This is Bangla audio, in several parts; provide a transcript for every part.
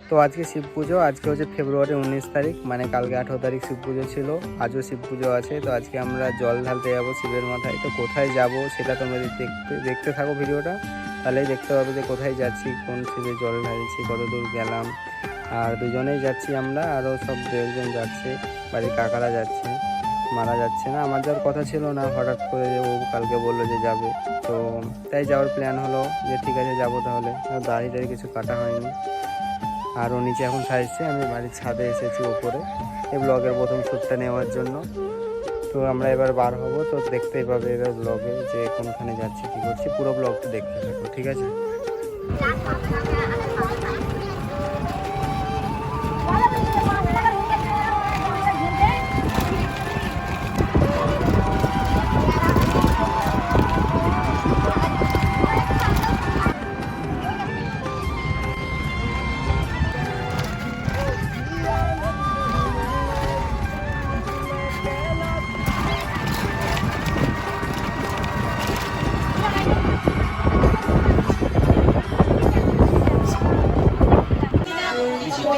তো আজকে শিব পুজো, আজকে হচ্ছে ফেব্রুয়ারি 19 তারিখ, মানে কালকে 18 তারিখ শিব পুজো ছিল, আজও শিব পুজো আছে। তো আজকে আমরা জল ঢালতে যাবো শিবের মাথায়। তো কোথায় যাব সেটা তোমরা দেখতে থাকো ভিডিওটা, তাহলেই দেখতে পাবে যে কোথায় যাচ্ছি, কোন শিবে জল ঢালছি, কত দূর গেলাম। আর দুজনেই যাচ্ছি আমরা, আরও সব দুজন যাচ্ছে, বাড়ির কাকারা যাচ্ছে, মারা যাচ্ছে না। আমার যাওয়ার কথা ছিল না, হঠাৎ করে ও কালকে বললো যে যাবে, তো তাই যাওয়ার প্ল্যান হলো যে ঠিক আছে যাবো তাহলে। দাড়ি কিছু কাটা হয়নি। আর ও নিচে এখন সাজছে, আমি বাড়ির ছাদে এসেছি ওপরে এই ব্লগের প্রথম শ্যুটটা নেওয়ার জন্য। তো আমরা এবার বার হব, তো দেখতেই পাবে এবার ব্লগে যে কোনখানে যাচ্ছি, কী করছি। পুরো ব্লগটা দেখতে থাকো, ঠিক আছে?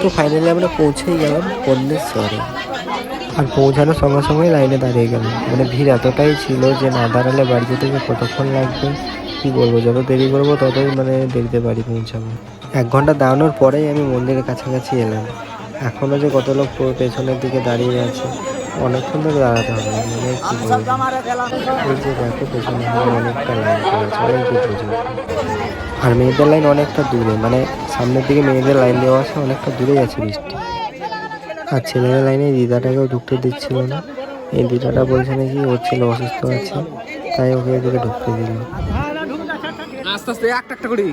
তো ফাইনালি আমরা পৌঁছেই গেলাম পন্নেশ্বরে। আর পৌঁছানোর সঙ্গে সঙ্গে লাইনে দাঁড়িয়ে গেলাম, মানে ভিড় এতটাই ছিল যে না দাঁড়ালে বাড়ি যেতে কতক্ষণ লাগবে কি বলবো। যত দেরি করবো ততই মানে দেরিতে বাড়ি পৌঁছাবো। 1 ঘন্টা দাঁড়ানোর পরেই আমি মন্দিরের কাছাকাছি এলাম। এখনও যে কত লোক পেছনের দিকে দাঁড়িয়ে আছে, অনেকক্ষণ ধরে দাঁড়াতে হবে, মানে কি বলবো। এই যে দেখো পেছনে অনেকটা লাইন করেছে, অনেক দূর পর্যন্ত। আর মেয়েদের লাইন অনেকটা দূরে, মানে সামনের দিকে মেয়েদের লাইন দেওয়া আছে, অনেকটা দূরেই আছে বৃষ্টি। আর ছেলেদের লাইনে দিদাটাকেও ঢুকতে দিচ্ছিল না। এই দিদাটা বলছে নাকি ওর ছেলে অসুস্থ আছে, তাই ওকে এদিকে ঢুকতে দিল। আস্তে আস্তে একটা করি।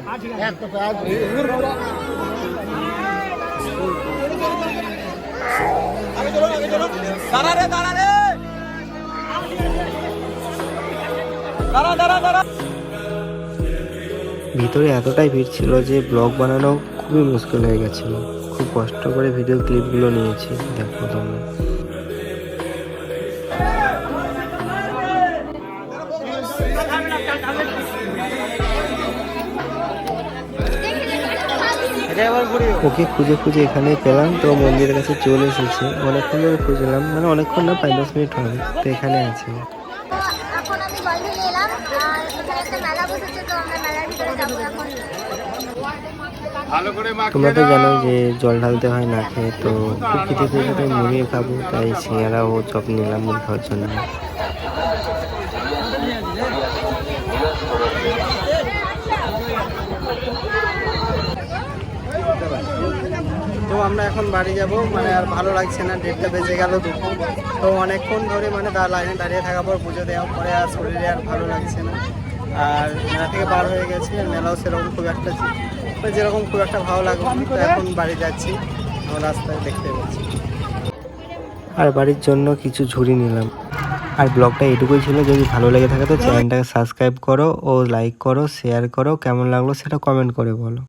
ভিতরে এতটাই ভিড় ছিল যে ব্লগ বানানো খুবই মুশকিল হয়ে গেছিল। খুব কষ্ট করে ভিডিও ক্লিপগুলো নিয়েছি, দেখো তোমরা। ওকে খুঁজে খুঁজে এখানে পেলাম, তো মন্দিরের কাছে চলে এসেছে। অনেকক্ষণ ধরে খুঁজলাম, মানে অনেকক্ষণ না, 5-10 মিনিট হবে, তো এখানে আছে। তোমরা তো জানো যে জল ঢালতে হয় না খেয়ে, তো খুব খিদে পেয়েছে তাই মুড়িয়ে খাবো, তাই সিঙ্গারা ও চপ নিলাম মুড়ি খাওয়ার জন্য। তো আমরা এখন বাড়ি যাব, মানে আর ভালো লাগছে না, 1:30 বেজে গেল দুপুর। তো অনেকক্ষণ ধরে মানে লাইনে দাঁড়িয়ে থাকার পর পুজো দেওয়ার পরে আর শরীরে আর ভালো লাগছে না। আর মেলা থেকে বার হয়ে গেছি, আর মেলাও সেরকম খুব একটা যেরকম খুব একটা ভালো লাগবে। তো এখন বাড়ি যাচ্ছি, আমার রাস্তায় দেখতে পাচ্ছি। আর বাড়ির জন্য কিছু ঝুড়ি নিলাম। আর ব্লগটা এটুকুই ছিল। যদি ভালো লেগে থাকে তো চ্যানেলটাকে সাবস্ক্রাইব করো ও লাইক করো, শেয়ার করো। কেমন লাগলো সেটা কমেন্ট করে বলো।